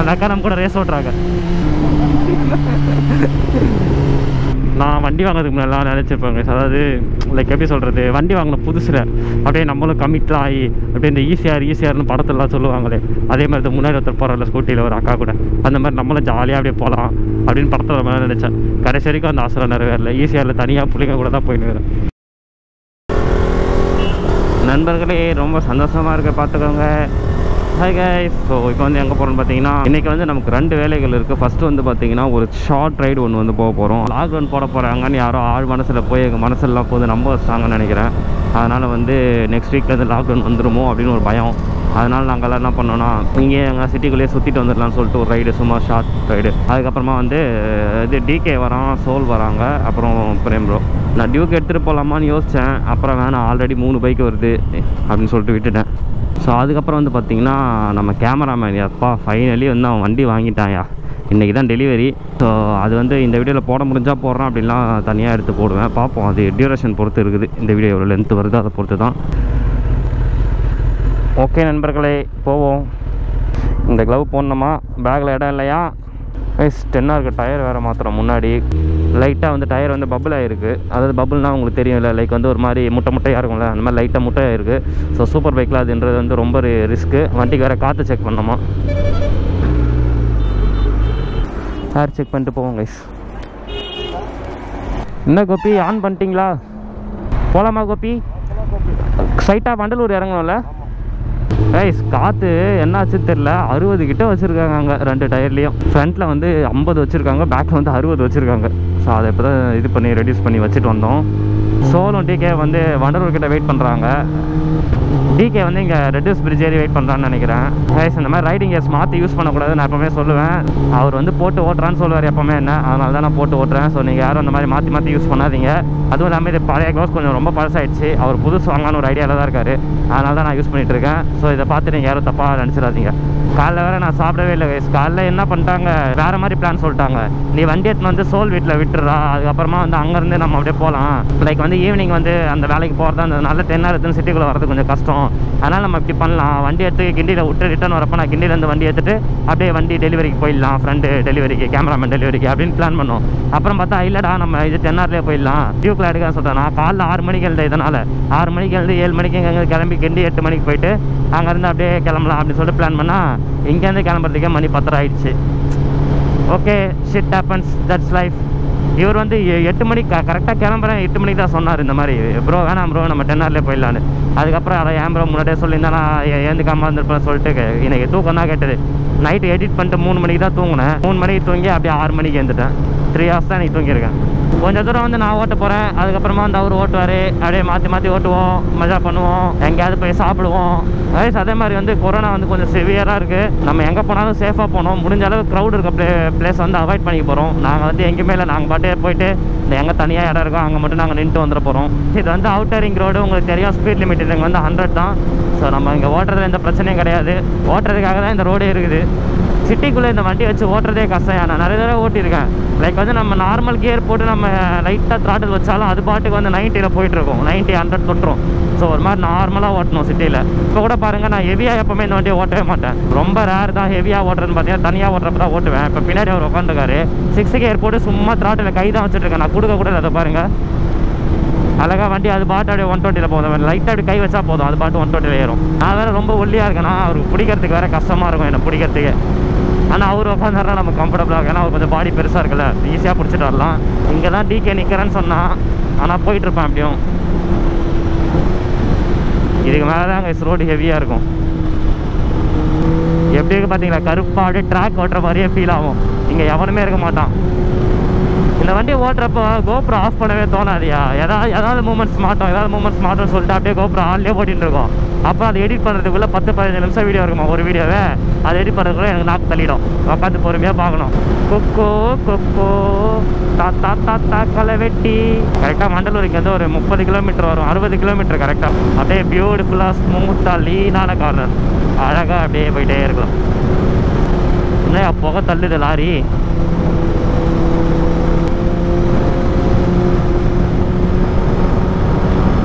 அந்த அக்கா நம்ம கூட ரேஸ் ஓட்டுறாங்க. நான் வண்டி வாங்குறதுக்கு முன்னெல்லாம் நினச்சிருப்பேங்க. அதாவது லைக் எப்படி சொல்கிறது, வண்டி வாங்கின புதுசில் அப்படியே நம்மளும் கமிட்லாம் ஆகி அப்படியே இந்த ஈஸியார்னு படத்துலலாம் சொல்லுவாங்களே, அதே மாதிரி முன்னாடி ஒருத்தர் போகிறல ஸ்கூட்டியில் ஒரு அக்கா கூட, அந்த மாதிரி நம்மளும் ஜாலியாக அப்படியே போகலாம் அப்படின்னு படத்தில் ரொம்ப நினச்சேன். கடைசி வரைக்கும் அந்த ஆசை நிறைவேறல. ஈஸியாரில் தனியாக பிள்ளைங்க கூட தான் போயின்னு வரேன். நண்பர்களே ரொம்ப சந்தோஷமாக இருக்க பார்த்துக்கோங்க. Hi guys. ஸோ இப்போ வந்து எங்கே போகிறோன்னு பார்த்தீங்கன்னா, இன்றைக்கி வந்து நமக்கு 2 வேலைகள் இருக்குது. ஃபஸ்ட்டு வந்து பார்த்தீங்கன்னா ஒரு ஷார்ட் ரைடு ஒன்று வந்து போக போகிறோம். லாக்டவுன் போட போகிறாங்கன்னு யாரோ ஆள் மனசில் போய் எங்கள் மனசெல்லாம் போது நம்ப வச்சாங்கன்னு நினைக்கிறேன். அதனால் வந்து நெக்ஸ்ட் வீக்லேருந்து லாக்டவுன் வந்துடுமோ அப்படின்னு ஒரு பயம். அதனால் நாங்கள்லாம் என்ன பண்ணோன்னா, இங்கே எங்கள் சிட்டிக்குள்ளேயே சுற்றிட்டு வந்துடலாம்னு சொல்லிட்டு ஒரு ரைடு, சும்மா ஷார்ட் ரைடு. அதுக்கப்புறமா வந்து இது டிகே வரான், சோல் வராங்க, அப்புறம் பிரேம் ப்ரோ. நான் டியூக் எடுத்துகிட்டு போகலாமான்னு யோசித்தேன். அப்புறம் வேணாம், ஆல்ரெடி 3 பைக் வருது அப்படின்னு சொல்லிட்டு விட்டுட்டேன். ஸோ அதுக்கப்புறம் வந்து பார்த்திங்கன்னா நம்ம கேமராமேன் அப்பா ஃபைனலி வந்து அவன் வண்டி வாங்கிட்டான்யா. இன்றைக்கி தான் டெலிவரி. ஸோ அது வந்து இந்த வீடியோவில் போட முடிஞ்சால் போடுறான், அப்படின்லாம் தனியாக எடுத்து போடுவேன். பார்ப்போம், அது டியூரேஷன் பொறுத்து இருக்குது. இந்த வீடியோ எவ்வளோ லென்த்து வருது அதை பொறுத்து தான். ஓகே நண்பர்களே, போவோம். இந்த க்ளவ் போடணுமா? பேக்கில் இடம் இல்லையா? வைஸ் 10 இருக்குது. டயர் வேறு மாத்திரம். முன்னாடி லைட்டாக வந்து டயர் வந்து பபுள் ஆகிருக்கு. அதாவது பபுள்னால் உங்களுக்கு தெரியும் இல்லை, லைக் வந்து ஒரு மாதிரி முட்டையாக இருக்கும்ல, அந்த மாதிரி லைட்டாக முட்டையாக இருக்குது. ஸோ சூப்பர் பைக்கில் அதுன்றது வந்து ரொம்ப ரிஸ்க்கு. வண்டிக்கு வேறு காற்று செக் பண்ணோமா, ஏர் செக் பண்ணிட்டு போவோம் கைஸ். என்ன கோபி, ஆன் பண்ணிட்டீங்களா? போகலாமா கோபி? சைட்டாக வண்டலூர் இறங்கணும்ல கைஸ். காற்று என்னாச்சுன்னு தெரில, 60 கிட்ட வச்சுருக்காங்க அங்கே 2 டயர்லேயும். ஃப்ரண்ட்டில் வந்து 50 வச்சுருக்காங்க, பேக்கில் வந்து 60 வச்சுருக்காங்க. ஸோ அதை இப்போ தான் இது பண்ணி ரெடியூஸ் பண்ணி வச்சுட்டு வந்தோம். சோலும் டிகே வந்து வண்டலூர் கிட்ட வெயிட் பண்ணுறாங்க. டிகே வந்து இங்கே ரெடியூஸ் பிரிட்ஜ் ஏறி வெயிட் பண்ணுறான்னு நினைக்கிறேன். கைஸ் இந்த மாதிரி ரைடிங் கேஸ் மாற்றி யூஸ் பண்ணக்கூடாது நான் எப்போவுமே சொல்லுவேன். அவர் வந்து போட்டு ஓட்டுறான்னு சொல்லுவார் எப்போவுமே என்ன, அதனால தான் நான் போட்டு ஓட்டுறேன். ஸோ நீங்கள் யாரும் அந்த மாதிரி மாற்றி யூஸ் பண்ணாதீங்க. அதுவும் இல்லாமல் இது பழைய க்ளோஸ் கொஞ்சம் ரொம்ப பழசாயிடுச்சு. அவர் புதுசு வாங்கலான்னு ஒரு ஐடியாவில் தான் இருக்கார். அதனால தான் நான் யூஸ் பண்ணிகிட்ருக்கேன். ஸோ இதை பார்த்து நீங்கள் யாரும் தப்பாக நினச்சிடாதீங்க. காலைல வேறு நான் சாப்பிடவே இல்லை கைஸ். காலைல என்ன பண்ணிட்டாங்க, வேறு மாதிரி பிளான் சொல்லிட்டாங்க. நீ வண்டி எடுத்துன்னு வந்து சோல் வீட்டில் விட்டுறா, அதுக்கப்புறமா வந்து அங்கேருந்து நம்ம அப்படியே போகலாம். லைக் வந்து ஈவினிங் வந்து அந்த வேலைக்கு போகிறதா இருந்ததுனால 10 hours சிட்டிக்குள்ளே வரது கொஞ்சம் கஷ்டம். அதனால் நம்ம இப்படி பண்ணலாம், வண்டி எடுத்து கிண்டியில் விட்டு ரிட்டர்ன் வரப்போ நான் கிண்டியிலேருந்து வண்டி எடுத்துகிட்டு அப்படியே வண்டி டெலிவரிக்கு போயிடலாம், ஃப்ரெண்டு டெலிவரிக்கு, கேமராமேன் டெலிவரிக்கு அப்படின்னு பிளான் பண்ணோம். அப்புறம் பார்த்தா இல்லைடா நம்ம இது 10 hours போயிடலாம், டியூக்கில் எடுக்கான்னு சொல்கிறேன். நான் காலைல 6 மணிக்கு எழுத, இதனால் 6 மணிக்கு எழுந்து 7 மணிக்கு எங்கே கிளம்பி கிண்டி 8 மணிக்கு போயிட்டு அங்கேருந்து அப்படியே கிளம்பலாம் அப்படின்னு சொல்லிட்டு பிளான் பண்ணால் இங்கேருந்து கிளம்புறதுக்கே மணி 10 ஆகிடுச்சு. Okay, shit happens, that's life. இவர் வந்து 8 மணிக்கு கரெக்டாக கிளம்புறேன், 8 மணிக்கு தான் சொன்னார் இந்த மாதிரி, ப்ரோ வேணாம் ப்ரோ நம்ம 10 hours போயிடலான்னு. அதுக்கப்புறம் அதை ஏன் ப்ரோ முன்னாடியே சொல்லியிருந்தா நான் ஏந்துக்காமல் இருந்திருப்பேன்னு சொல்லிட்டு எனக்கு தூக்கம் தான் கேட்டது. நைட்டு எடிட் பண்ணிட்டு 3 மணிக்கு தான் தூங்கினேன். 3 மணிக்கு தூங்கி அப்படியே 6 மணிக்கு எழுந்துட்டேன். 3 hours தான் எனக்கு தூங்கியிருக்கேன். கொஞ்சம் தூரம் வந்து நான் ஓட்ட போகிறேன், அதுக்கப்புறமா வந்து அவர் ஓட்டுவார். அப்படியே மாற்றி ஓட்டுவோம், மஜா பண்ணுவோம், எங்கேயாவது போய் சாப்பிடுவோம். அதே மாதிரி வந்து கொரோனா வந்து கொஞ்சம் சிவியராக இருக்குது. நம்ம எங்கே போனாலும் சேஃபாக போகணும். முடிஞ்ச அளவு க்ரௌட் இருக்க பிளேஸ் வந்து அவாய்ட் பண்ணிக்க போகிறோம். நாங்கள் வந்து எங்கேயுமே இல்லை, நாங்கள் பாட்டே போயிட்டு இந்த எங்கே தனியாக இடம் இருக்கோ அங்கே மட்டும் நாங்கள் நின்றுட்டு வந்துட போகிறோம். இது வந்து அவுட்டர் ரிங் ரோடு, உங்களுக்கு தெரியும். ஸ்பீட் லிமிட் இங்கே வந்து 100 தான். ஸோ நம்ம இங்கே ஓட்டுறதுல எந்த பிரச்சனையும் கிடையாது. ஓட்டுறதுக்காக தான் இந்த ரோடே இருக்குது. சிட்டிக்குள்ளே இந்த வண்டி வச்சு ஓட்டுறதே கஷ்டம். நான் நிறைய தடவை ஓட்டியிருக்கேன். லைக் வந்து நம்ம நார்மல் கியர் போட்டு நம்ம லைட்டாக த்ராட்டில் வச்சாலும் அது பாட்டுக்கு வந்து 90ல் போயிட்டுருக்கோம், 90, 100 தொட்டுரும். ஸோ ஒரு மாதிரி நார்மலாக ஓட்டணும் சிட்டியில். இப்போ கூட பாருங்கள், நான் ஹெவியாக எப்போவுமே இந்த வண்டியை ஓட்டவே மாட்டேன். ரொம்ப ரேர் தான் ஹெவியாக ஓட்டுறதுன்னு பார்த்தீங்கன்னா, தனியாக ஓட்டுறப்ப தான் ஓட்டுவேன். இப்போ பின்னாடி அவர் உட்காந்துருக்காரு, 6 கியர் போட்டு சும்மா த்ராட்டில் கை தான் வச்சுட்ருக்கேன். நான் கொடுக்க கூட அதை பாருங்கள், அழகாக வண்டி அது பாட்டு அப்படியே 120ல் போதும். லைட்டாக அப்படி கை வச்சா போதும், அது பாட்டு 120ல் ஏறும். நான் வேறு ரொம்ப ஒல்லியாக இருக்கேன்னா அவருக்கு பிடிக்கிறதுக்கு வேறு கஷ்டமாக இருக்கும் என்னை பிடிக்கிறதுக்கு. ஆனால் அவர் உட்காந்துறா நம்ம கம்ஃபர்டபுளாக இருக்கும். ஏன்னா அவர் கொஞ்சம் பாடி பெருசாக இருக்குல்ல, ஈஸியாக பிடிச்சிட்டு வரலாம். இங்கே தான் டிகே நிற்கிறேன்னு சொன்னான், ஆனால் போயிட்டுருப்பேன் அப்படியும். இதுக்கு மேலே தான் அங்கே ரோடு ஹெவியாக இருக்கும். எப்படி இருக்கு பார்த்தீங்களா, கருப்பாக அப்படியே ட்ராக் ஓட்டுற மாதிரியே ஃபீல் ஆகும். இங்கே எவனுமே இருக்க மாட்டான். இந்த வண்டியை ஓட்டுறப்போ கோப்ரோ ஆஃப் பண்ணவே தோணாதியா. ஏதாவது மூமெண்ட்ஸ் மாட்டோம் சொல்லிட்டு அப்படியே கோப்ரோ ஆன்லேயே ஓட்டிகிட்டு இருக்கோம். அப்புறம் அதை எடிட் பண்ணுறதுக்குள்ளே 10-15 நிமிஷம் வீடியோ இருக்குமா ஒரு வீடியோவே. அதை எடிட் பண்ணுறதுக்குள்ளே எனக்கு நாக்கு தள்ளிடும். உட்காந்து பொறுமையாக பார்க்கணும். கொக்கோ கொக்கோ தாத்தா தாத்தா களை வெட்டி. கரெக்டாக மண்டலூருக்கு வந்து ஒரு 30 கிலோமீட்டர் வரும், 60 கிலோமீட்டர் கரெக்டாக. அப்படியே பியூட்டிஃபுல்லாக ஸ்மூத்தாக லீனான கார்னர், அழகாக அப்படியே போயிட்டே இருக்கலாம். இன்னும் புகை தள்ளுது லாரி.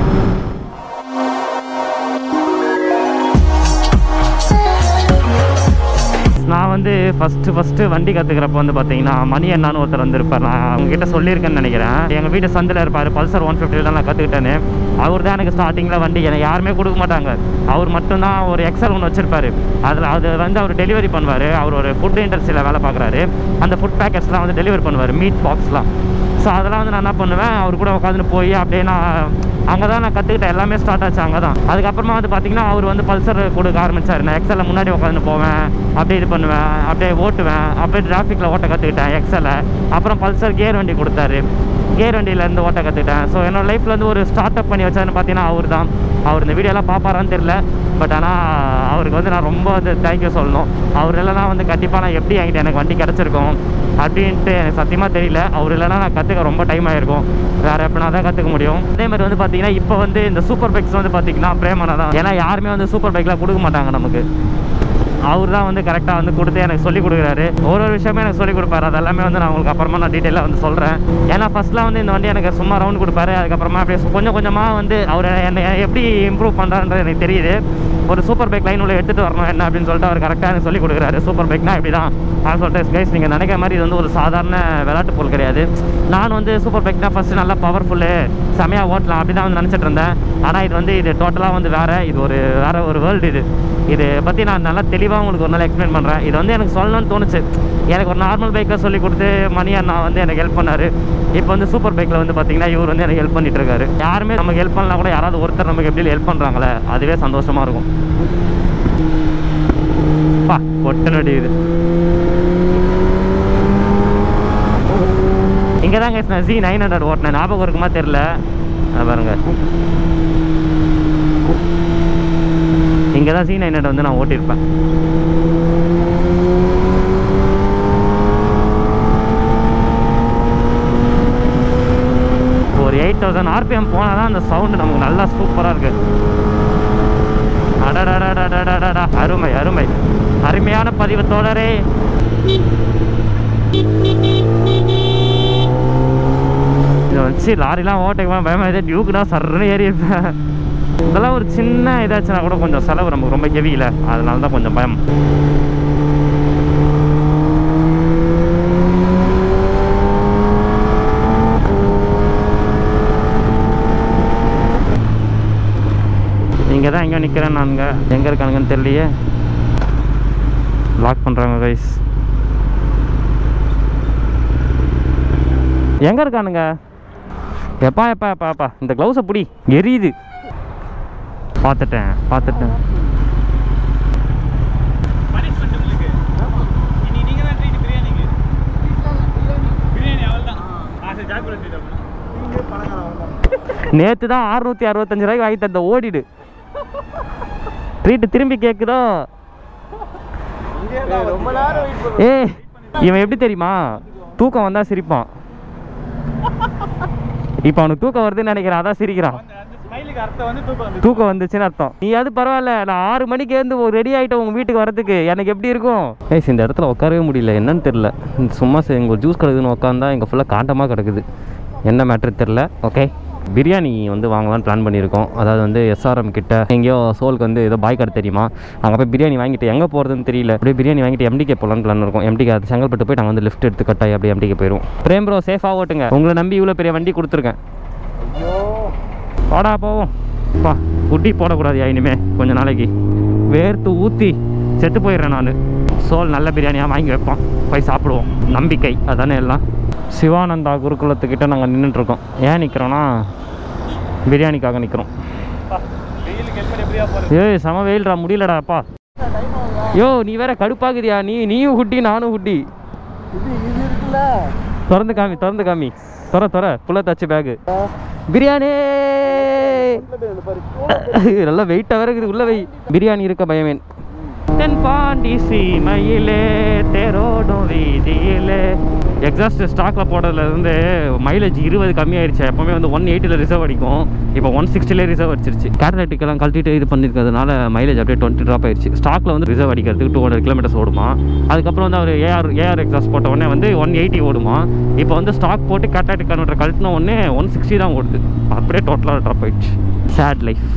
நான் வந்து ஃபஸ்ட்டு வண்டி கற்றுக்கிறப்ப வந்து பார்த்தீங்கன்னா மணி என்னான்னு ஒருத்தர் வந்திருப்பார். நான் அவங்ககிட்ட சொல்லியிருக்கேன்னு நினைக்கிறேன். எங்கள் வீட்டு சந்தில் இருப்பார். பல்சர் 150 தான் நான் கற்றுக்கிட்டேன்னு. அவர் தான் எனக்கு ஸ்டார்டிங்கில் வண்டி எனக்கு யாருமே கொடுக்க மாட்டாங்க. அவர் மட்டும்தான் ஒரு எக்ஸல் ஒன்று வச்சுருப்பார். அது வந்து அவர் டெலிவரி பண்ணுவார். அவர் ஒரு ஃபுட் இண்டஸ்ட்ரியில் வேலை பார்க்குறாரு. அந்த ஃபுட் பேக்கெட்ஸ்லாம் வந்து டெலிவரி பண்ணுவார், மீட் பாக்ஸ்லாம். ஸோ அதெல்லாம் வந்து நான் என்ன பண்ணுவேன், அவர் கூட உட்காந்துட்டு போய் அப்படியே நான் அங்கே தான் நான் கற்றுக்கிட்டேன். எல்லாமே ஸ்டார்ட் ஆச்சு அங்கே தான். அதுக்கப்புறமா வந்து பார்த்தீங்கன்னா அவர் வந்து பல்சர் கொடுக்க ஆரம்பித்தார். நான் எக்ஸலில் முன்னாடி உட்காந்து போவேன், அப்படியே இது பண்ணுவேன், அப்படியே ஓட்டுவேன், அப்படியே டிராஃபிக்கில் ஓட்ட கற்றுக்கிட்டேன் எக்ஸலை. அப்புறம் பல்சர் கியர் வண்டி கொடுத்தாரு. கியர் வண்டியிலேருந்து ஓட்ட கற்றுக்கிட்டேன். ஸோ என்னோடய லைஃப்பில் வந்து ஒரு ஸ்டார்ட் அப் பண்ணி வச்சாருன்னு பார்த்தீங்கன்னா அவர் தான். அவர் இந்த வீடியோலாம் பார்ப்பாரான்னு தெரியல. பட் ஆனால் அவருக்கு வந்து நான் ரொம்ப வந்து தேங்க்யூ சொல்லணும். அவர் இல்லைனா வந்து கண்டிப்பாக நான் எப்படி என்கிட்ட எனக்கு வண்டி கிடச்சிருக்கும் அப்படின்ட்டு எனக்கு சத்தியமாக தெரியல. அவர் இல்லைனா நான் கற்றுக்க ரொம்ப டைம் ஆகிருக்கும். வேறு எப்படினா தான் கற்றுக்க முடியும். அதே மாதிரி வந்து பார்த்தீங்கன்னா இப்போ வந்து இந்த சூப்பர் பைக்ஸ் வந்து பார்த்தீங்கன்னா பிரேமனா தான். ஏன்னா யாருமே வந்து சூப்பர் பைக்லாம் கொடுக்க மாட்டாங்க நமக்கு. அவர் தான் வந்து கரெக்டாக வந்து கொடுத்து எனக்கு சொல்லிக் கொடுக்குறாரு. ஒரு விஷயமே எனக்கு சொல்லிக் கொடுப்பாரு. அதெல்லாமே வந்து நான் உங்களுக்கு அப்புறமா நான் டீட்டெயிலாக வந்து சொல்கிறேன். ஏன்னா ஃபஸ்ட்லாம் வந்து இந்த வண்டி எனக்கு சும்மா ரவுண்ட் கொடுப்பாரு. அதுக்கப்புறமா அப்படியே கொஞ்சம் கொஞ்சமாக வந்து அவர் என்னை எப்படி இம்ப்ரூவ் பண்ணுறாருன்றது எனக்கு தெரியுது. ஒரு சூப்பர் பைக் லைன் உள்ள எடுத்துகிட்டு வரணும் என்ன அப்படின்னு சொல்லிட்டு அவர் கரெக்டாக எனக்கு சொல்லிக் கொடுக்குறாரு. சூப்பர் பைக்னா இப்படி தான் நான் சொல்லிட்டு கைஸ், நீங்கள் நினைக்கிற மாதிரி இது வந்து ஒரு சாதாரண விளையாட்டு பொருள் கிடையாது. நான் வந்து சூப்பர் பைக்னா ஃபஸ்ட்டு நல்லா பவர்ஃபுல்லு செமையாக ஓட்டலாம் அப்படி தான் வந்து நினச்சிட்டு இருந்தேன். ஆனால் இது டோட்டலாக வந்து வேறு. இது வேறு ஒரு வேர்ல்டு. இதை பற்றி நான் நல்லா தெளிவாக உங்களுக்கு ஒரு நாள் எக்ஸ்பிளைன் பண்ணுறேன். இது வந்து எனக்கு சொல்லணும்னு தோணுச்சு. எனக்கு ஒரு நார்மல் பைக்கில் சொல்லி கொடுத்து மணி அண்ணா வந்து எனக்கு ஹெல்ப் பண்ணார். இப்போ வந்து சூப்பர் பைக்கில் வந்து பார்த்தீங்கன்னா இவர் வந்து எனக்கு ஹெல்ப் பண்ணிட்டு இருக்காரு. யாருமே நமக்கு ஹெல்ப் பண்ணலாம் கூட யாராவது ஒருத்தர் நமக்கு எப்படி ஹெல்ப் பண்ணுறாங்களே அதுவே சந்தோஷமாக இருக்கும். பா ஒட்ட நடிக்குது. இங்கே தாங்க நான் Z900 ஓட்டினேன். ஞாபகம் இருக்குமா தெரில. பாருங்க, இங்கே தான் Z900 வந்து நான் ஓட்டியிருப்பேன். ஒரு 8000 RPM போனால் தான் அந்த சவுண்டு நமக்கு நல்லா சூப்பராக இருக்குது. அடடடடடடடா, அருமை அருமை, அருமையான பதிவு தோழரே. இதை வச்சு லாரிலாம் ஓட்டைக்குமா பயமா இதே டியூக்குனா சர்ன்னு ஏறி இருப்பேன். இதெல்லாம் ஒரு சின்ன இதாச்சுன்னா கூட கொஞ்சம் செலவு நமக்கு ரொம்ப ஹெவியில், அதனால தான் கொஞ்சம் பயம். இங்கே தான் எங்கே நிற்கிறேன் நானுங்க. எங்கே இருக்கானுங்கன்னு தெரியலையே. லாக் பண்ணுறாங்க கைஸ். எங்கே இருக்கானுங்க? எப்பா எப்பா எப்பா எப்பா இந்த க்ளவுஸை பிடி, எரியுது. பார்த்துட்டேன். நேற்று தான் 665 ரூபாய்க்கு வாங்கி தந்த ஓடிடு. ட்ரீட்டு திரும்பி கேட்குதோ. இவன் எப்படி தெரியுமா, தூக்கம் வந்தால் சிரிப்பான். இப்போ அவனுக்கு தூக்கம் வருதுன்னு நினைக்கிறான், அதான் சிரிக்கிறான். தூக்கம் வந்துச்சுன்னு அர்த்தம். நீ அது பரவாயில்ல, நான் 6 மணிக்கு இருந்து ரெடி ஆகிட்டேன் உங்கள் வீட்டுக்கு வரதுக்கு. எனக்கு எப்படி இருக்கும்? இந்த இடத்துல உட்காரவே முடியல, என்னன்னு தெரில. சும்மா எங்கள் ஜூஸ் கிடக்குதுன்னு உட்காந்தா எங்கள் ஃபுல்லாக காண்டமாக கிடக்குது. என்ன மேட்ரு தெரில. ஓகே, பிரியாணி வந்து வாங்கலான்னு பிளான் பண்ணியிருக்கோம். அதாவது வந்து SRM கிட்ட எங்கேயோ சோலுக்கு வந்து ஏதோ பாய் கடை தெரியுமா, அங்கே போய் பிரியாணி வாங்கிட்டு எங்கே போகிறதுன்னு தெரியல. அப்படியே பிரியாணி வாங்கிட்டு MDK போகலான்னு பிளான் இருக்கும். MDK அது செங்கல்பட்டு போய் நாங்கள் வந்து லிஃப்ட் எடுத்து கட்டாய் அப்படியே MDK போயிடும். பிரேம் ப்ரோ சேஃபாக ஓட்டுங்க, உங்களை நம்பி இவ்வளோ பெரிய வண்டி கொடுத்துருக்கேன். போடா போவோம். பா குட்டி போடக்கூடாது இனிமே கொஞ்ச நாளைக்கு. வேர்த்து ஊற்றி செத்து போயிடுறேன் நான். சோல் நல்ல பிரியாணியாக வாங்கி வைப்போம், போய் சாப்பிடுவோம். நம்பிக்கை அதானே எல்லாம். சிவானந்தா குருகுலத்துக்கிட்ட நாங்கள் நின்றுட்டுருக்கோம். ஏன் நிற்கிறோன்னா பிரியாணிக்காக நிற்கிறோம். ஏய் செம வெயில்டா, முடியலடாப்பா. யோ நீ வேற கடுப்பாகுதியா, நீயும் ஹுட்டி நானும் ஹுட்டி. திறந்து காமி தொற புள்ள தச்சு பேகு. பிரியாணி நல்லா வெயிட்டாக வேற இருக்குது, உள்ள வை. பிரியாணி இருக்க பயமேன். தென்பாண்டி சீமையிலே தேரோடும் வீதியிலே. எக்ஸாஸ்ட் ஸ்டாக்கில் போடுறதுலேருந்து மைலேஜ் 20 கம்மியாயிடுச்சு. எப்போவுமே வந்து 180 ரிசர்வ் அடிக்கும், இப்போ 160 ரிசர்வ் அடிச்சிருச்சு. கேட்டலிட்டிக்கெல்லாம் கழட்டிட்டு இது பண்ணியிருக்கிறதுனால மைலேஜ் அப்படியே 20 ட்ராப் ஆயிடுச்சு. ஸ்டாக்கில் வந்து ரிசர்வ் அடிக்கிறதுக்கு 200 கிலோமீட்டர்ஸ் ஓடுமா. அதுக்கப்புறம் வந்து அவர் ஏஆர் எக்ஸாஸ்ட் போட்ட உடனே வந்து 180 ஓடுமா. இப்போ வந்து ஸ்டாக் போட்டு கேட்டலிட்டிக் கன்வெர்ட்டர் கழட்டின உடனே 160 தான் ஓடுது. அப்படியே டோட்டலாக ட்ராப் ஆயிடுச்சு. Sad life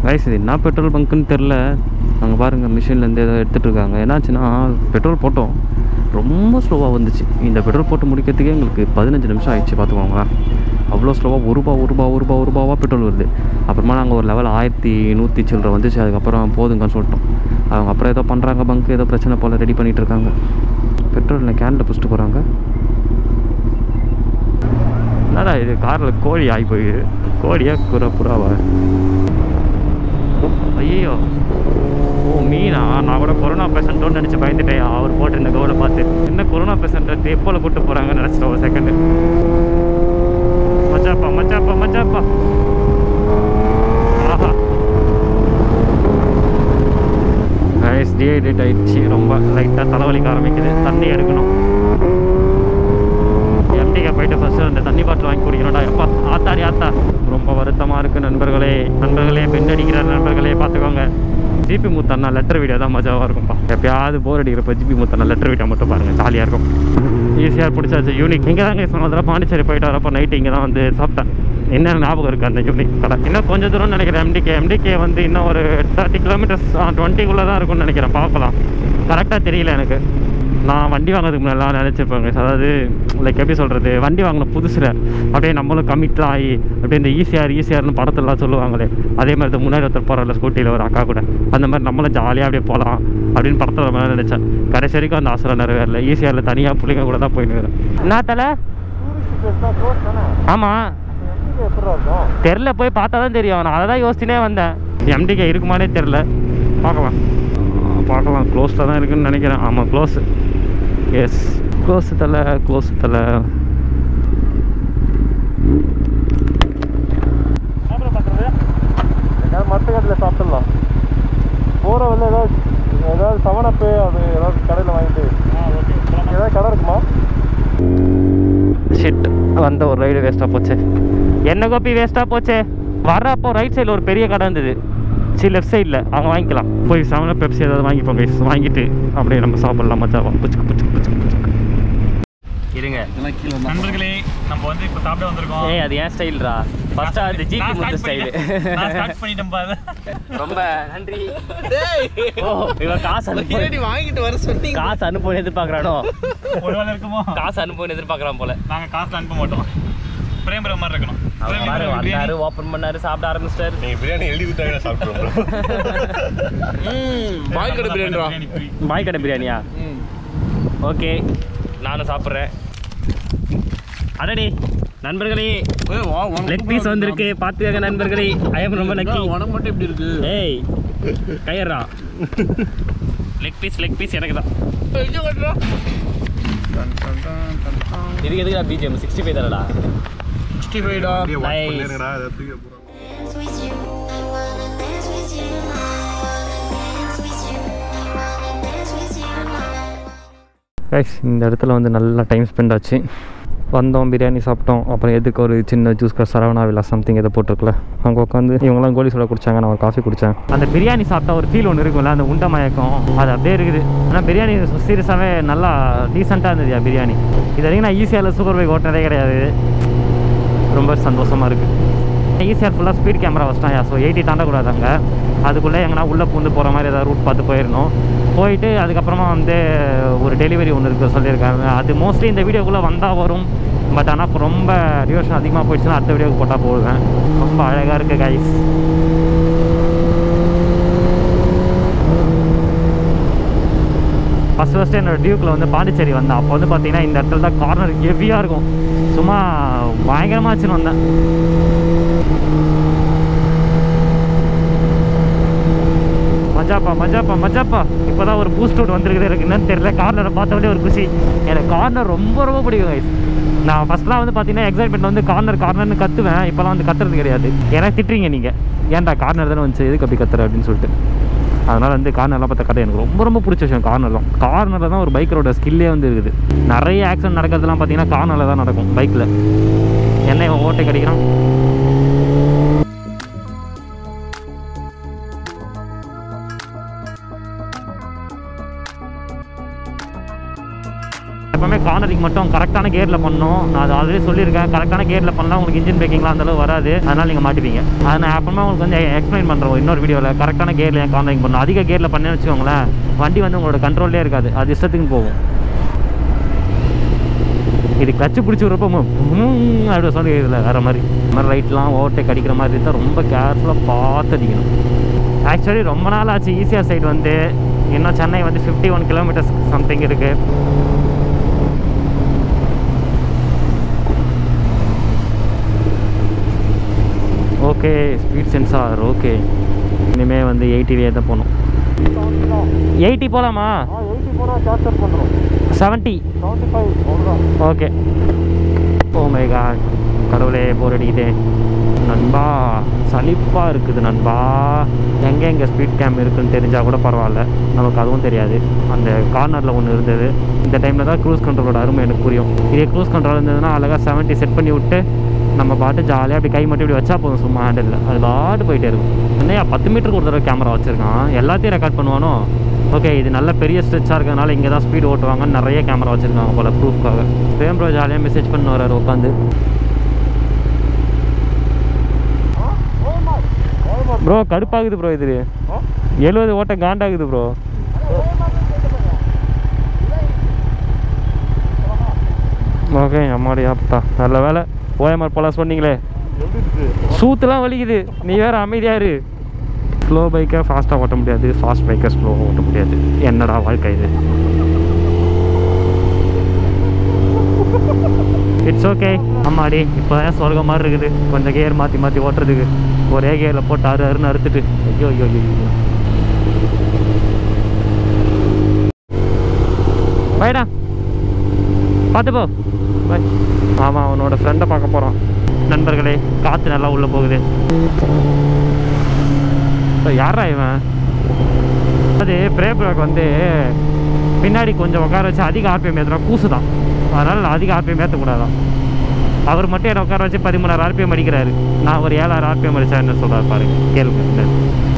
guys. இது என்ன பெட்ரோல் பங்க்குன்னு தெரில. அங்கே பாருங்கள் மிஷின்லேருந்து ஏதோ எடுத்துகிட்டு இருக்காங்க. என்னாச்சுன்னா பெட்ரோல் போட்டோம், ரொம்ப ஸ்லோவாக வந்துச்சு. இந்த பெட்ரோல் போட்டு முடிக்கிறதுக்கே எங்களுக்கு 15 நிமிஷம் ஆயிடுச்சு பார்த்துக்கோங்க. அவ்வளோ ஸ்லோவாக ஒரு ரூபாவாக பெட்ரோல் வருது. அப்புறமா நாங்கள் ஒரு லெவல் 1100 சில்லரை வந்துச்சு. அதுக்கப்புறம் போதுங்கன்னு சொல்லிட்டோம். அவங்க அப்புறம் ஏதோ பண்ணுறாங்க, பங்கு ஏதோ பிரச்சனை போல் ரெடி பண்ணிகிட்டு இருக்காங்க. பெட்ரோலில் கேனில் பிடிச்சிட்டு போகிறாங்க. என்னடா இது காரில் கோழி ஆகி போயிடுது. கோழியா புறாவா? ஐயோ, ஓ மீனா? நான் கூட கொரோனா பேஷண்ட்டோன்னு நினச்சி பயந்துட்டேன். அவர் போட்டிருந்த கவுனை பார்த்து என்ன கொரோனா பேஷண்ட்டை எப்போல கூப்பிட்டு போகிறாங்கன்னு நினச்சிட்டேன் ஒரு செகண்டு. மச்சாப்பா. ஆஹா, ரைஸ் டீஹைட்ரேட் ஆயிடுச்சு. ரொம்ப லைட்டாக தலைவலிக்க ஆரம்பிக்குது. தண்ணி எடுக்கணும். எம்டிக்கு போயிட்டு ஃபஸ்ட்டு அந்த தண்ணி பாட்டில் வாங்கி குடிக்கணும்டா. எப்பா ஆத்தா ரொம்ப வருத்தமாக இருக்குது நண்பர்களே பெண் அடிக்கிற நண்பர்களே பார்த்துக்கோங்க. ஜிபி முத்தண்ணா லெட்டர் வீடியோ தான் மஜாவாக இருக்கும்ப்பா. எப்பயாவது போர் அடிக்கிறப்ப ஜிபி முத்தண்ணா லெட்டர் வீடியோ மட்டும் பாருங்கள், ஜாலியாக இருக்கும். ஈஸியாக பிடிச்சாச்சு. யூனிக் இங்கே தாங்க சொன்னதில் பாண்டிச்சேரி போயிட்டு வரப்போ நைட்டு இங்கே தான் வந்து சாப்பிட்டேன். என்ன ஞாபகம் இருக்குது அந்த யூனிக் கடை. இன்னும் கொஞ்சம் தூரம்னு நினைக்கிறேன். எம்டிகே வந்து இன்னும் ஒரு 30 கிலோமீட்டர்ஸ் 20 தான் இருக்கும்னு நினைக்கிறேன். பார்க்கலாம், கரெக்டாக தெரியல எனக்கு. நான் வண்டி வாங்கிறதுக்கு முன்னெல்லாம் நினச்சிருப்பேங்க. அதாவது லைக் எப்படி சொல்கிறது, வண்டி வாங்கின புதுசில் அப்படியே நம்மளும் கமிட்லாம் ஆகி அப்படியே இந்த ஈஸியார்னு படத்துலலாம் சொல்லுவாங்களே, அதே மாதிரி இந்த முன்னாடி ஒருத்தர் போகிறல ஸ்கூட்டியில் ஒரு அக்கா கூட, அந்த மாதிரி நம்மளும் ஜாலியாக அப்படியே போகலாம் அப்படின்னு படத்தில் மாதிரி நினச்சேன். கடைசி வரைக்கும் அந்த ஆசை நிறைவேறல. ஈஸியாரில் தனியாக பிள்ளைங்க கூட தான் போயின்னு வரேன். என்ன தலை? ஆமாம், தெரில, போய் பார்த்தா தான் தெரியும். நான் அதை தான் யோசிச்சுனே வந்தேன். எம்டிகே இருக்குமானே தெரில. பார்க்கலாம். க்ளோஸில் தான் இருக்குதுன்னு நினைக்கிறேன். ஆமாம், க்ளோஸு. எஸ், க்ளோஸு தலை. மரத்துக்கட்டில் சாப்பிட்லாம். போகிற வெளில ஏதாவது சவனப்பு அது ஏதாவது கடையில் வாங்கிட்டு ஏதாவது கடை இருக்குமா? ஷிட், வந்த ஒரு ரைடு வேஸ்ட்டாக போச்சு. என்ன கோப்பி வேஸ்ட்டாக போச்சு. வர்றப்போ ரைட் சைடில் ஒரு பெரிய கடை இருந்தது. சரி, லெஃப்ட் சைடில் அவங்க வாங்கிக்கலாம். போய் 7 பெப்சி ஏதாவது வாங்கிப்போங்க. வாங்கிட்டு அப்படியே நம்ம சாப்பிட்லாம். மச்சாவா புச்சுக்கு இருங்க நண்பர்களே, நம்ம வந்து இப்போ சாப்பிட வந்திருக்கோம். ஏய், அது ஏன் ஸ்டைல்ரா? ஃபர்ஸ்ட் அது ஜிபி முத்து ஸ்டைல். நான் ஸ்டார்ட் பண்ணிட்டேன் பாரு. ரொம்ப நன்றி. ஓ, இவன் காசு வாங்கிட்டு வர சொல்லி காசு அனுப்பணும் எதிர்பார்க்குறானோ? ஒருவேளை இருக்குமோ? காசு அனுப்பணும் எதிர்பார்க்குறான் போல. நாங்கள் காசு அனுப்ப மாட்டோம். பிரேம் மாதிரி இருக்கணும். வந்தாரு, ஓப்பன் பண்ணாரு, சாப்பிட ஆரம்பிச்சிட்டாரு. நீ பிரியாணி எழுதி விட்டாங்க சாப்பிடுறோம். பாய் கடை பிரியாணியா? ஓகே, நானும் சாப்பிட்றேன். அடடி நண்பர்களே, லெக் பீஸ் வந்திருக்கு, பார்த்துக்கங்க நண்பர்களே. ஐ எம் ரொம்ப லக்கி. உனக்கு மட்டும் எப்படி இருக்கு? ஏய் கையறா. லெக் பீஸ் எனக்கு தான். இதுக்கு எதுக்குடா பிஜிஎம்? 65 தானடா? 65 டா. கைஸ், இந்த இடத்துல வந்து நல்லா டைம் ஸ்பெண்ட் ஆச்சு. வந்தோம், பிரியாணி சாப்பிட்டோம். அப்புறம் எதுக்கு ஒரு சின்ன juice car Saravana villa something எதை போட்டிருக்கல, அங்கே உட்காந்து இவங்களாம் கோலி சோடா குடித்தாங்க, நான் ஒரு காஃபி குடித்தேன். அந்த பிரியாணி சாப்பிட்டா ஒரு ஃபீல் ஒன்று இருக்கும்ல, அந்த உண்டை மயக்கம், அது அப்படியே இருக்குது. ஆனால் பிரியாணி சீரியஸாகவே நல்லா டீசெண்டாக இருந்ததுயா பிரியாணி. இது வரைக்கும் நான் ஈஸியாக சூப்பர் பைக் ஓட்டினதே கிடையாது. ரொம்ப சந்தோஷமாக இருக்குது. ஈஸியாக ஃபுல்லாக ஸ்பீட் கேமரா வச்சிட்டான். ஸோ 80 தாண்டக்கூடாதாங்க. அதுக்குள்ளே எங்கன்னா உள்ளே பூந்து போகிற மாதிரி ஏதாவது ரூட் பார்த்து போயிடணும். போயிட்டு அதுக்கப்புறமா வந்து ஒரு டெலிவரி ஒன்று இருக்குது சொல்லியிருக்காங்க. அது மோஸ்ட்லி இந்த வீடியோக்குள்ளே வந்தால் வரும். பட் ஆனால் இப்போ ரொம்ப டியூரேஷன் அதிகமாக போயிடுச்சுன்னா அடுத்த வீடியோக்கு போட்டால் போடுவேன். ரொம்ப அழகாக இருக்குது கைஸ். ஃபஸ்ட்டு என்னோடய டியூக்கில் வந்து பாண்டிச்சேரி வந்தேன். அப்போ வந்து பார்த்தீங்கன்னா இந்த இடத்துல தான் கார்னர் ஹெவியாக இருக்கும். சும்மா பயங்கரமாக வச்சுன்னு வந்தேன். மஜாப்பா. இப்போ தான் ஒரு பூஸ்ட் அவுட் வந்துருக்குது. எனக்கு என்னன்னு தெரியல, கார்னரை பார்த்தவொடனே ஒரு குஷி. எனக்கு கார்னர் ரொம்ப பிடிக்கும் கைஸ். நான் ஃபஸ்ட்லாம் வந்து பார்த்தீங்கன்னா எக்ஸைட்மெண்ட் வந்து கார்னர்னு கற்றுவேன். இப்போலாம் வந்து கத்துறது கிடையாது. ஏன்னா திட்டுறீங்க நீங்கள், ஏன்டா கார்னர் தானே வந்துச்சு, எதுக்கு அப்படி கத்துற அப்படின்னு சொல்லிட்டு. அதனால் வந்து கார்னர்லாம் பார்த்த கதை எனக்கு ரொம்ப பிடிச்ச விஷயம். கார்னரில் தான் ஒரு பைக்கரோட ஸ்கில்லே வந்து இருக்குது. நிறைய ஆக்சிடென்ட் நடக்கிறதுலாம் பார்த்தீங்கன்னா கார்னரில் தான் நடக்கும். பைக்கில் என்ன ஓட்டை கிடைக்கிறான். எப்பவுமே கார்னரிங் மட்டும் கரெக்டான கேரில் பண்ணணும். நான் அது ஆல்ரெடி சொல்லியிருக்கேன். கரெக்டான கேரில் பண்ணலாம் உங்களுக்கு இன்ஜின் பிரேக்கிங்லாம் அந்தளவு வராது. அதனால் நீங்கள் மாட்டிப்பீங்க. அதை நான் அப்புறமா உங்களுக்கு வந்து எக்ஸ்பிளைன் பண்ணுறோம் இன்னொரு வீடியோவில். கரெக்டான கேரில் ஏன் கார்னரிங் பண்ணணும். அதிக கேரில் பண்ணேன்னு வச்சுக்கோங்களேன், வண்டி வந்து உங்களோட கண்ட்ரோல்லே இருக்காது, அது இஷ்டத்துக்கு போகும். இது கிளச்சு பிடிச்சி விட்றப்போ அப்படி சொல்லி இதில் வேறு மாதிரி ரைட்லாம் ஓவர்டேக் அடிக்கிற மாதிரி இருந்தால் ரொம்ப கேர்ஃபுல்லாக பார்த்து அடிக்கணும். ஆக்சுவலி ரொம்ப நாள் ஆச்சு ஈஸியாக சைடு வந்து. இன்னும் சென்னை வந்து 51 கிலோமீட்டர்ஸ் சம்திங் இருக்குது. Okay speed sensor okay. இனிமேல் வந்து 80 தான் போகணும். 80 போகலாமா? 80 போனால் கேப்சர் பண்ணுறோம். 70 75 அவ்வளோதான். ஓகே. ஓ மை காட் கடவுளே போர் அடிக்கிட்டே நண்பா, சலிப்பாக இருக்குது நண்பா. எங்கே ஸ்பீட் கேம் இருக்குதுன்னு தெரிஞ்சால் கூட பரவாயில்ல, நமக்கு அதுவும் தெரியாது. அந்த கார்னரில் ஒன்று இருந்தது. இந்த டைமில் தான் க்ரூஸ் கண்ட்ரோலோட அருமை எனக்கு புரியும். இதே க்ரூஸ் கண்ட்ரோல் இருந்ததுன்னா அழகாக 70 செட் பண்ணி விட்டு நம்ம பாட்டு ஜாலியாக அப்படி கை மட்டும் இப்படி வச்சா போதும், சும்மா ஹேண்டில் அது பாட்டு போயிட்டே இருக்கும். என்னையா 10 மீட்டருக்கு ஒரு தடவை கேமரா வச்சுருக்கான், எல்லாத்தையும் ரெக்கார்ட் பண்ணுவானோ? ஓகே இது நல்ல பெரிய ஸ்ட்ரெச்சாக இருக்கிறதுனால இங்கே தான் ஸ்பீடு ஓட்டுவாங்கன்னு நிறைய கேமரா வச்சுருக்காங்க போல் ப்ரூஃப்காக. பிரேம் ப்ரோ ஜாலியாக மெசேஜ் பண்ண வர்றாரு உட்காந்து. ப்ரோ கடுப்பாகுது ப்ரோ, இது 70 ஓட்ட காண்டாகுது ப்ரோ. ஓகே அம்மாடி அப்பா நல்ல வேலை ஓஎம்ஆர் போல சொன்னீங்களே. சூத்துலாம் வலிக்குது, நீ வேறு அமைதியாக இரு. ஸ்லோ பைக்கை ஃபாஸ்ட்டாக ஓட்ட முடியாது, ஃபாஸ்ட் பைக்கை ஸ்லோவாக ஓட்ட முடியாது. என்னடா வாழ்க்கை இது. It's okay. அம்மாடி இப்போ தான் சொல்கிற மாதிரி இருக்குது. கொஞ்சம் கியர் மாற்றி மாற்றி ஓட்டுறதுக்கு ஒரே கியரில் போட்டு அருன்னு அறுத்துட்டு ஐயோ ஐயோ ஐயோ. பைடா பார்த்து போ பாய். ஆமாம் அவனோட ஃப்ரெண்டை பார்க்க போகிறான். நண்பர்களே காற்று நல்லா உள்ளே போகுது. யாரா இவன்? அது பிரேக் வந்து பின்னாடி கொஞ்சம் உட்கார வச்சு அதிக ஆர்பிஎம் ஏற்றுனா கூசு தான், அதனால் அதிக ஆர்பிஎம் ஏற்றக்கூடாதான். அவர் மட்டும் என்னை உட்கார வச்சு 13,000 ஆர்பிஎம் அடிக்கிறாரு. நான் ஒரு 7,000 ஆர்பிஎம் அடித்தா என்ன சொல்கிறார் பாருங்க, கேளுங்க.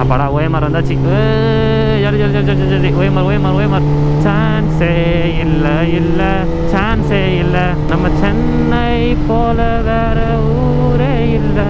அப்பாடா ஓஎம்ஆர் வந்தாச்சு. OMR OMR OMR. சான்ஸே இல்லை இல்லை சான்ஸே இல்லை, நம்ம சென்னை போல வேற ஊரே இல்லை.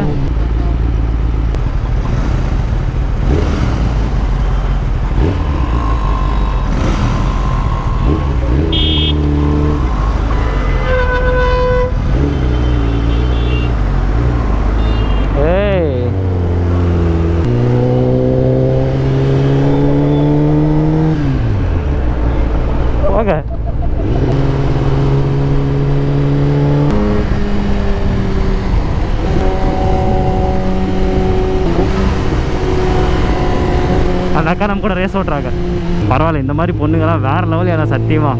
அந்த அக்கா நம்ம கூட ரேஸ் ஓட்டுறாங்க. பரவாயில்ல, இந்த மாதிரி பொண்ணுங்களாம் வேற லெவல். ஏன்னா சத்தியமா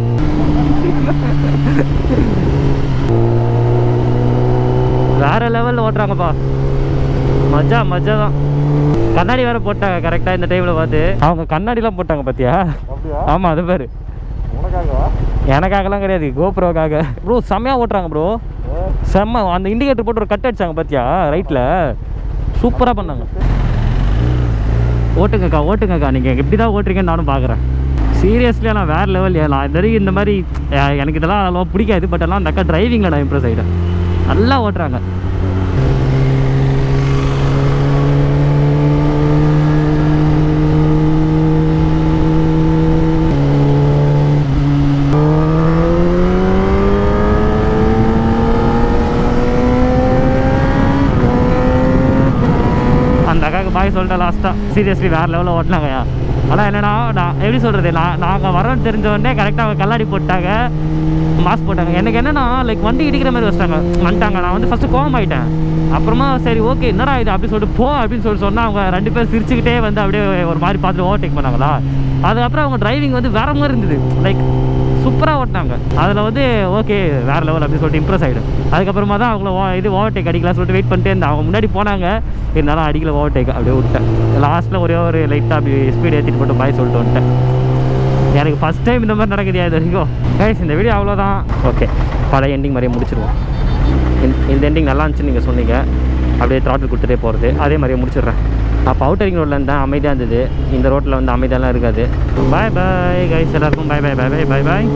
வேற லெவலில் ஓட்டுறாங்கப்பா. மஜா மஜா தான். கண்ணாடி வேற போட்டாங்க கரெக்டாக இந்த டைமில் பார்த்து. அவங்க கண்ணாடிலாம் போட்டாங்க பார்த்தியா? ஆமாம் அது பேர் எனக்காகலாம் கிடையாது, கோப்ரோக்காக. ப்ரோ செம்மையாக ஓட்டுறாங்க ப்ரோ, செம்ம. அந்த இண்டிகேட்டர் போட்டு ஒரு கட் அடிச்சாங்க பார்த்தியா ரைட்டில், சூப்பராக பண்ணாங்க. ஓட்டுங்கக்கா ஓட்டுங்கக்கா, நீங்கள் எப்படி தான் ஓட்டுறீங்கன்னு நானும் பார்க்குறேன். சீரியஸ்லியாக நான் வேறு லெவல். நான் இது வரைக்கும் இந்த மாதிரி எனக்கு இதெல்லாம் அவ்வளோ பிடிக்காது. பட் எல்லாம் அந்த அக்கா டிரைவிங்கில் நான் இம்ப்ரெஸ் ஆகிட்டேன். நல்லா ஓட்டுறாங்க. அந்த அக்காவுக்கு பாய் சொல்லிட்டேன் லாஸ்ட்டாக. சீரியஸ்லி வேறு லெவலில் ஓட்டினாங்கயா. ஆனால் என்னன்னா நான் எப்படி சொல்கிறது, நாங்கள் வரோன்னு தெரிஞ்சவொடனே கரெக்டாக அவங்க கண்ணாடி போட்டாங்க, மாஸ்க் போட்டாங்க. எனக்கு என்னென்னா லைக் வண்டி இடிக்கிற மாதிரி வந்துட்டாங்க. நான் வந்து ஃபஸ்ட்டு கோவம் ஆகிட்டேன். அப்புறமா சரி ஓகே என்னடா இது அப்படி சொல்லிட்டு போ அப்படின்னு சொன்னால் அவங்க 2 பேர் சிரிச்சுக்கிட்டே வந்து அப்படியே ஒரு மாதிரி பார்த்துட்டு ஓவர்டேக் பண்ணாங்களா. அதுக்கப்புறம் அவங்க டிரைவிங் வந்து வேறு மாதிரி இருந்தது, லைக் சூப்பராக ஓட்டினாங்க. அதில் வந்து ஓகே வேறு லெவல் அப்படின்னு சொல்லிட்டு இம்ப்ரெஸ் ஆகிடும். அதுக்கப்புறமா தான் அவங்கள ஓவர்டேக் அடிக்கலாம் சொல்லிட்டு வெயிட் பண்ணிட்டே இருந்தேன். அவங்க முன்னாடி போனாங்க, இருந்தாலும் அடிக்கல ஓவர்டேக், அப்படியே விட்டேன். லாஸ்ட்டில் ஒரே ஒரு லைட்டாக அப்படி ஸ்பீட் ஏற்றிட்டு போட்டு பாய் சொல்லிட்டு வந்துட்டேன். எனக்கு ஃபஸ்ட் டைம் இந்த மாதிரி நடக்குது இது வரைக்கும். கைஸ் இந்த வீடியோ அவ்வளோதான். ஓகே பழைய எண்டிங் மாதிரியே முடிச்சிடுவோம். இந்த எண்டிங் நல்லா இருந்துச்சுன்னு நீங்கள் சொன்னீங்க, அப்படியே த்ராட்டில் கொடுத்துட்டே போகிறது, அதே மாதிரியே முடிச்சிடுறேன். அப்போ அவுட்டரிங் ரோட்டில் இருந்தால் அமைதியாக இருந்தது, இந்த ரோட்டில் வந்து அமைதியாலாம் இருக்காது. பாய் பாய் கைஸ், எல்லாருக்கும் பாய் பாய் பாய் பாய் பாய் பாய்.